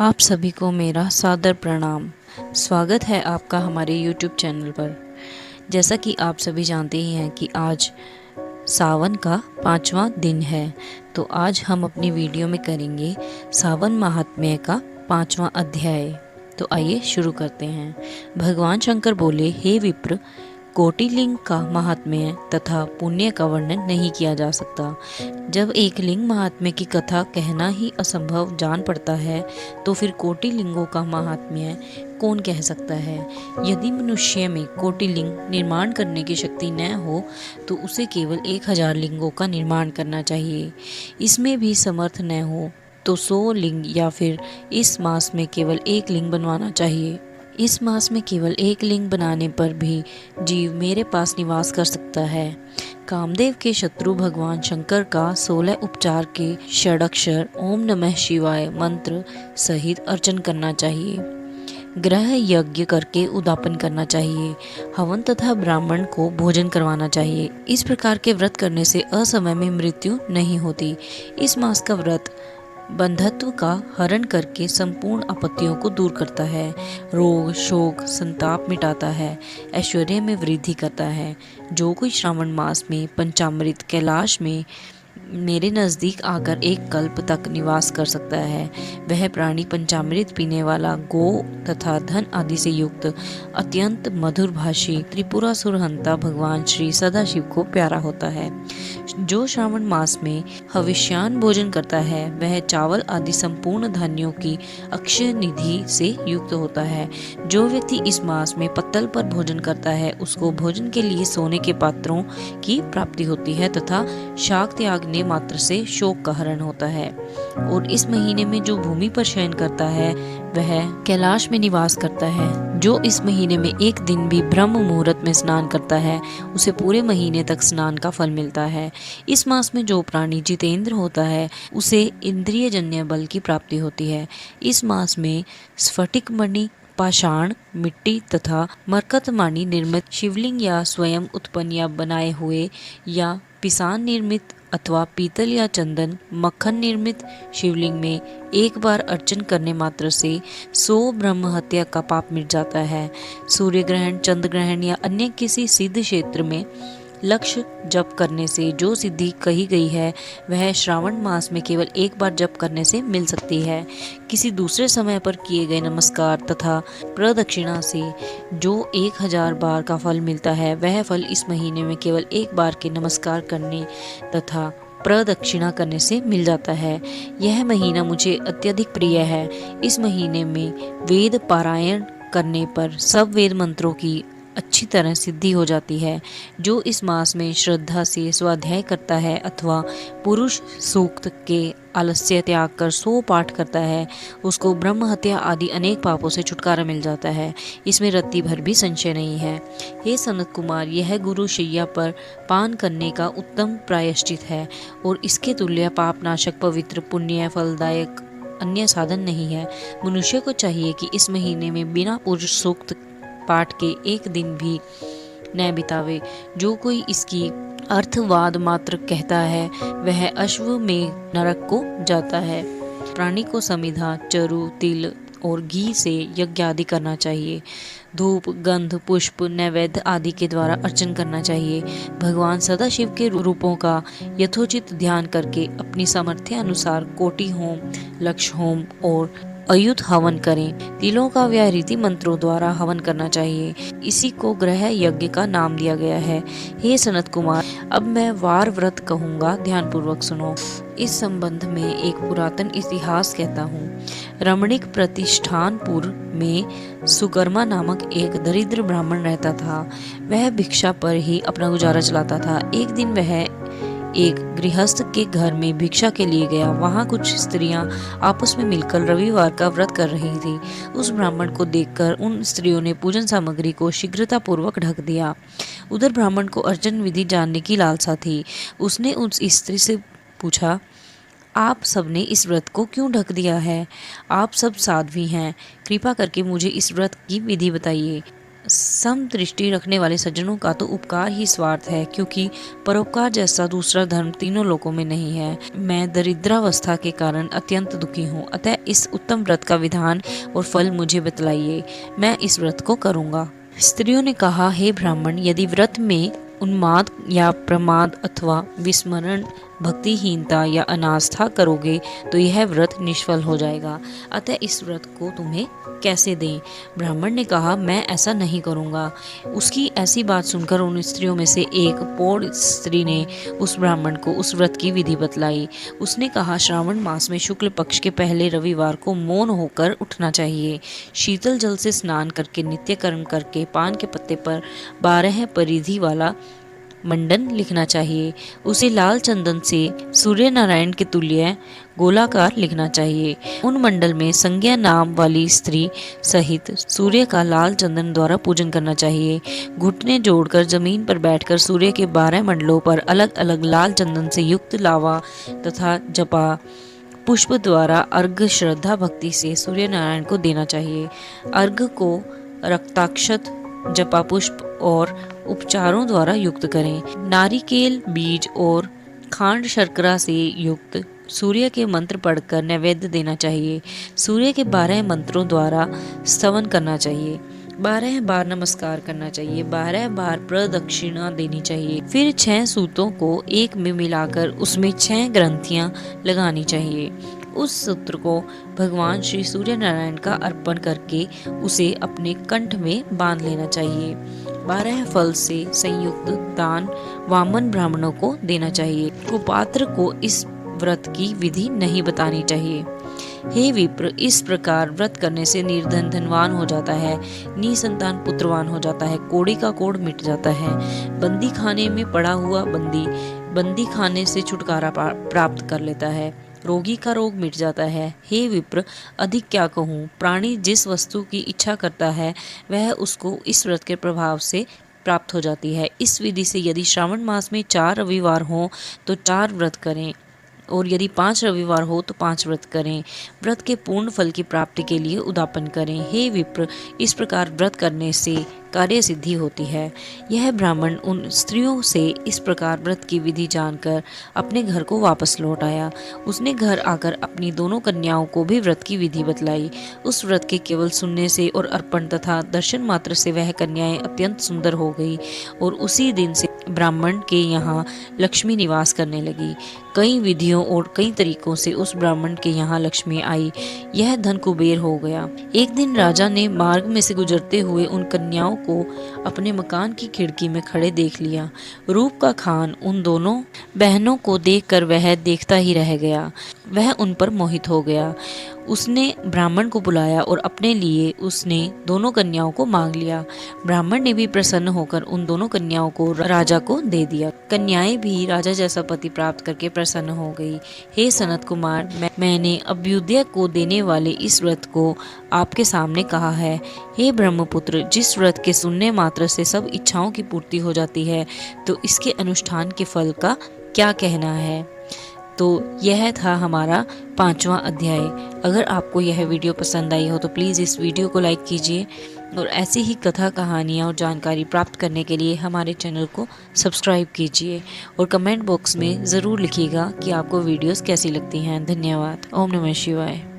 आप सभी को मेरा सादर प्रणाम। स्वागत है आपका हमारे YouTube चैनल पर। जैसा कि आप सभी जानते ही हैं कि आज सावन का 5वां दिन है, तो आज हम अपनी वीडियो में करेंगे सावन महात्म्य का 5वां अध्याय। तो आइए शुरू करते हैं। भगवान शंकर बोले, हे विप्र, कोटि लिंग का महात्म्य तथा पुण्य का वर्णन नहीं किया जा सकता। जब एक लिंग महात्म्य की कथा कहना ही असंभव जान पड़ता है, तो फिर कोटि लिंगों का महात्म्य कौन कह सकता है। यदि मनुष्य में कोटि लिंग निर्माण करने की शक्ति न हो, तो उसे केवल 1000 लिंगों का निर्माण करना चाहिए। इसमें भी समर्थ न हो तो 100 लिंग या फिर इस मास में केवल 1 लिंग बनवाना चाहिए। इस मास में केवल 1 लिंग बनाने पर भी जीव मेरे पास निवास कर सकता है। कामदेव के शत्रु भगवान शंकर का 16 उपचार के षडक्षर ओम नमः शिवाय मंत्र सहित अर्चन करना चाहिए। ग्रह यज्ञ करके उदापन करना चाहिए। हवन तथा ब्राह्मण को भोजन करवाना चाहिए। इस प्रकार के व्रत करने से असमय में मृत्यु नहीं होती। इस मास का व्रत बंधत्व का हरण करके संपूर्ण आपत्तियों को दूर करता है, रोग शोक संताप मिटाता है, ऐश्वर्य में वृद्धि करता है। जो कोई श्रावण मास में पंचामृत कैलाश में मेरे नज़दीक आकर 1 कल्प तक निवास कर सकता है, वह प्राणी पंचामृत पीने वाला, गो तथा धन आदि से युक्त, अत्यंत मधुर भाषी त्रिपुरासुर हंता भगवान श्री सदाशिव को प्यारा होता है। जो श्रावण मास में हविष्यान भोजन करता है, वह चावल आदि संपूर्ण धान्यों की अक्षय निधि से युक्त होता है। जो व्यक्ति इस मास में पत्तल पर भोजन करता है, उसको भोजन के लिए सोने के पात्रों की प्राप्ति होती है तथा शाक त्यागने मात्र से शोक का हरण होता है। और इस महीने में जो भूमि पर शयन करता है, वह कैलाश में निवास करता है। जो इस महीने में 1 दिन भी ब्रह्म मुहूर्त में स्नान करता है, उसे पूरे महीने तक स्नान का फल मिलता है। इस मास में जो प्राणी जितेंद्र होता है, उसे इंद्रिय जन्य बल की प्राप्ति होती है। इस मास में स्फटिक मणि, पाषाण, मिट्टी तथा मरकत मणि निर्मित शिवलिंग या स्वयं उत्पन्न या बनाए हुए या पिसान निर्मित अथवा पीतल या चंदन मक्खन निर्मित शिवलिंग में 1 बार अर्चन करने मात्र से 100 ब्रह्म हत्या का पाप मिट जाता है। सूर्य ग्रहण, चंद्र ग्रहण या अन्य किसी सिद्ध क्षेत्र में लक्ष्य जप करने से जो सिद्धि कही गई है, वह श्रावण मास में केवल 1 बार जप करने से मिल सकती है। किसी दूसरे समय पर किए गए नमस्कार तथा प्रदक्षिणा से जो 1000 बार का फल मिलता है, वह फल इस महीने में केवल 1 बार के नमस्कार करने तथा प्रदक्षिणा करने से मिल जाता है। यह महीना मुझे अत्यधिक प्रिय है। इस महीने में वेद पारायण करने पर सब वेद मंत्रों की अच्छी तरह सिद्धि हो जाती है। जो इस मास में श्रद्धा से स्वाध्याय करता है अथवा पुरुष सूक्त के आलस्य त्याग कर 100 पाठ करता है, उसको ब्रह्म हत्या आदि अनेक पापों से छुटकारा मिल जाता है। इसमें रत्ती भर भी संशय नहीं है। हे सनत कुमार, यह गुरु शैया पर पान करने का उत्तम प्रायश्चित है और इसके तुल्य पाप नाशक, पवित्र, पुण्य फलदायक अन्य साधन नहीं है। मनुष्य को चाहिए कि इस महीने में बिना पुरुष सूक्त पाठ के 1 दिन भी न बितावे। जो कोई इसकी अर्थवाद मात्र कहता है, वह अश्व में नरक को जाता है। प्राणी को समिधा, चरु, तिल और घी से यज्ञ आदि करना चाहिए। धूप, गंध, पुष्प, नैवेद्य आदि के द्वारा अर्चन करना चाहिए। भगवान सदाशिव के रूपों का यथोचित ध्यान करके अपनी सामर्थ्य अनुसार कोटि होम, लक्ष होम और अयुत हवन करें। तिलों का व्यय रीति मंत्रों द्वारा हवन करना चाहिए। इसी को ग्रह यज्ञ का नाम दिया गया है। हे सनत कुमार, अब मैं वार व्रत कहूँगा, ध्यानपूर्वक सुनो। इस संबंध में एक पुरातन इतिहास कहता हूँ। रमणीक प्रतिष्ठानपुर में सुकर्मा नामक एक दरिद्र ब्राह्मण रहता था। वह भिक्षा पर ही अपना गुजारा चलाता था। एक दिन वह एक गृहस्थ के घर में भिक्षा के लिए गया। वहां कुछ स्त्रियां आपस में मिलकर रविवार का व्रत कर रही थी। उस ब्राह्मण को देखकर उन स्त्रियों ने पूजन सामग्री को शीघ्रता पूर्वक ढक दिया। उधर ब्राह्मण को अर्चन विधि जानने की लालसा थी। उसने उस स्त्री से पूछा, आप सबने इस व्रत को क्यों ढक दिया है? आप सब साध्वी हैं, कृपा करके मुझे इस व्रत की विधि बताइए। समदृष्टि रखने वाले सज्जनों का तो उपकार ही स्वार्थ है, क्योंकि परोपकार जैसा दूसरा धर्म तीनों लोकों में नहीं है। मैं दरिद्रावस्था के कारण अत्यंत दुखी हूँ, अतः इस उत्तम व्रत का विधान और फल मुझे बतलाइए, मैं इस व्रत को करूँगा। स्त्रियों ने कहा, हे ब्राह्मण, यदि व्रत में उन्माद या प्रमाद अथवा विस्मरण, भक्तिहीनता या अनास्था करोगे तो यह व्रत निष्फल हो जाएगा, अतः इस व्रत को तुम्हें कैसे दें? ब्राह्मण ने कहा, मैं ऐसा नहीं करूँगा। उसकी ऐसी बात सुनकर उन स्त्रियों में से एक पौढ़ स्त्री ने उस ब्राह्मण को उस व्रत की विधि बतलाई। उसने कहा, श्रावण मास में शुक्ल पक्ष के पहले रविवार को मौन होकर उठना चाहिए, शीतल जल से स्नान करके नित्य कर्म करके पान के पत्ते पर 12 परिधि वाला मंडन लिखना चाहिए। उसे लाल चंदन से सूर्य नारायण के तुल्य गोलाकार लिखना चाहिए। उन मंडल में संज्ञा नाम वाली स्त्री सहित सूर्य का लाल चंदन द्वारा पूजन करना चाहिए। घुटने जोड़कर जमीन पर बैठकर सूर्य के 12 मंडलों पर अलग अलग लाल चंदन से युक्त लावा तथा जपा पुष्प द्वारा अर्घ श्रद्धा भक्ति से सूर्य नारायण को देना चाहिए। अर्घ को रक्ताक्षत, जपा पुष्प और उपचारों द्वारा युक्त करें। नारिकेल बीज और खांड शर्करा से युक्त सूर्य के मंत्र पढ़कर नैवेद्य देना चाहिए। सूर्य के 12 मंत्रों द्वारा स्तवन करना चाहिए। 12 बार नमस्कार करना चाहिए। 12 बार प्रदक्षिणा देनी चाहिए। फिर 6 सूतों को एक में मिलाकर उसमें 6 ग्रंथियां लगानी चाहिए। उस सूत्र को भगवान श्री सूर्य नारायण का अर्पण करके उसे अपने कंठ में बांध लेना चाहिए। 12 फल से संयुक्त दान वामन ब्राह्मणों को देना चाहिए। कुपात्र को इस व्रत की विधि नहीं बतानी चाहिए। हे विप्र, इस प्रकार व्रत करने से निर्धन धनवान हो जाता है, निसंतान पुत्रवान हो जाता है, कोड़ी का कोढ़ मिट जाता है, बंदी खाने में पड़ा हुआ बंदी खाने से छुटकारा प्राप्त कर लेता है, रोगी का रोग मिट जाता है। हे विप्र, अधिक क्या कहूँ, प्राणी जिस वस्तु की इच्छा करता है वह उसको इस व्रत के प्रभाव से प्राप्त हो जाती है। इस विधि से यदि श्रावण मास में 4 रविवार हों तो 4 व्रत करें, और यदि 5 रविवार हो तो 5 व्रत करें। व्रत के पूर्ण फल की प्राप्ति के लिए उद्यापन करें। हे विप्र, इस प्रकार व्रत करने से कार्य सिद्धि होती है। यह ब्राह्मण उन स्त्रियों से इस प्रकार व्रत की विधि जानकर अपने घर को वापस लौट आया। उसने घर आकर अपनी दोनों कन्याओं को भी व्रत की विधि बतलाई। उस व्रत के केवल सुनने से और अर्पण तथा दर्शन मात्र से वह कन्याएं अत्यंत सुंदर हो गई, और उसी दिन से ब्राह्मण के यहाँ लक्ष्मी निवास करने लगी। कई विधियों और कई तरीकों से उस ब्राह्मण के यहाँ लक्ष्मी आई। यह धन कुबेर हो गया। एक दिन राजा ने मार्ग में से गुजरते हुए उन कन्याओं को अपने मकान की खिड़की में खड़े देख लिया। रूप का खान उन दोनों बहनों को देखकर वह देखता ही रह गया। वह उन पर मोहित हो गया। उसने ब्राह्मण को बुलाया और अपने लिए उसने दोनों कन्याओं को मांग लिया। ब्राह्मण ने भी प्रसन्न होकर उन दोनों कन्याओं को राजा को दे दिया। कन्याएं भी राजा जैसा पति प्राप्त करके प्रसन्न हो गई। हे सनत कुमार, मैंने अभ्युदय को देने वाले इस व्रत को आपके सामने कहा है। हे ब्रह्मपुत्र, जिस व्रत के सुनने मात्र से सब इच्छाओं की पूर्ति हो जाती है, तो इसके अनुष्ठान के फल का क्या कहना है। तो यह था हमारा 5वां अध्याय। अगर आपको यह वीडियो पसंद आई हो तो प्लीज़ इस वीडियो को लाइक कीजिए, और ऐसी ही कथा कहानियाँ और जानकारी प्राप्त करने के लिए हमारे चैनल को सब्सक्राइब कीजिए, और कमेंट बॉक्स में ज़रूर लिखिएगा कि आपको वीडियोस कैसी लगती हैं। धन्यवाद। ओम नमः शिवाय।